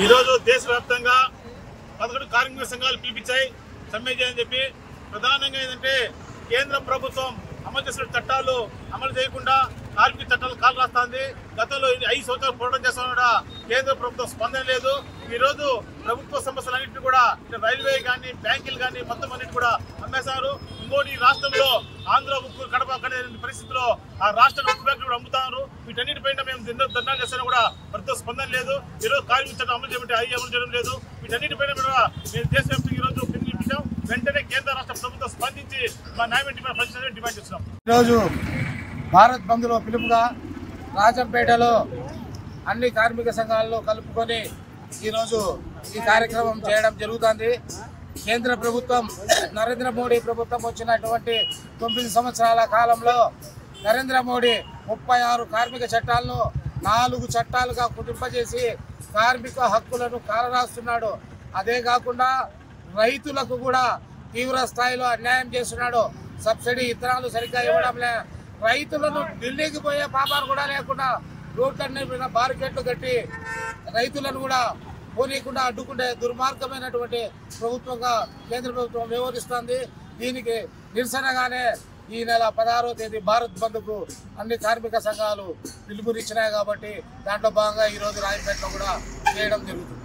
ఈరోజు దేశవ్యాప్తంగా 11 కార్మిక సంఘాలు పిలిపించాయి సమ్మె చేయని చెప్పి. ప్రధానంగా ఏంటంటే కేంద్ర ప్రభుత్వం అమలు చేసిన చట్టాలు అమలు చేయకుండా కార్మిక చట్టాలు కాలు రాస్తుంది. గతంలో 5 సంవత్సరాలు పోరాటం చేస్తున్నా కూడా కేంద్ర ప్రభుత్వం స్పందన లేదు. ఈరోజు ప్రభుత్వ సమస్యలన్నింటినీ కూడా రైల్వే కానీ బ్యాంకులు కానీ మొత్తం అన్నింటి కూడా అమ్మేశారు. ఇంకోటి రాష్ట్రంలో ఆంధ్ర ఉక్కు కడప అనే పరిస్థితిలో ఆ రాష్ట్ర ఉక్కు ఫ్యాక్టరీ కూడా అమ్ముతున్నారు. వీటన్నిటిపైన మేము ధర్నాలు చేసినా కూడా ప్రభుత్వ స్పందన లేదు. ఈరోజు కార్మిక చట్టం అమలు చేయమంటే అవి అమలు చేయడం లేదు. వీటన్నిటిపైన కూడా మేము దేశవ్యాప్తంగా ఈరోజు పిలిపించాం. వెంటనే కేంద్ర రాష్ట్ర ప్రభుత్వం స్పందించి మా న్యాయం డిమాండ్ చేస్తున్నాం. ఈరోజు భారత్ బంద్లో పిలుపుగా రాజంపేటలో అన్ని కార్మిక సంఘాలను కలుపుకొని ఈరోజు ఈ కార్యక్రమం చేయడం జరుగుతుంది. కేంద్ర ప్రభుత్వం నరేంద్ర మోడీ ప్రభుత్వం వచ్చినటువంటి 9 సంవత్సరాల కాలంలో నరేంద్ర మోడీ 36 కార్మిక చట్టాలను 4 చట్టాలుగా కుదింపజేసి కార్మిక హక్కులను కాలరాస్తున్నాడు. అదే కాకుండా రైతులకు కూడా తీవ్ర స్థాయిలో అన్యాయం చేస్తున్నాడు. సబ్సిడీ ఇత్తనాలు సరిగ్గా ఇవ్వడంలే. రైతులను ఢిల్లీకి పోయే పాపాలు కూడా లేకుండా రోడ్లన్నీ బారికేట్లు కట్టి రైతులను కూడా పోనీయకుండా అడ్డుకుంటే దుర్మార్గమైనటువంటి ప్రభుత్వంగా కేంద్ర ప్రభుత్వం వ్యవహరిస్తుంది. దీనికి నిరసనగానే ఈ నెల 16వ తేదీ భారత్ బంద్కు అన్ని కార్మిక సంఘాలు పిలుపునిచ్చినాయి. కాబట్టి దాంట్లో భాగంగా ఈరోజు రాజంపేటలో కూడా చేయడం జరుగుతుంది.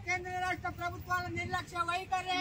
కేంద్ర రాష్ట్ర ప్రభుత్వాల నిర్లక్ష్య వైఖరి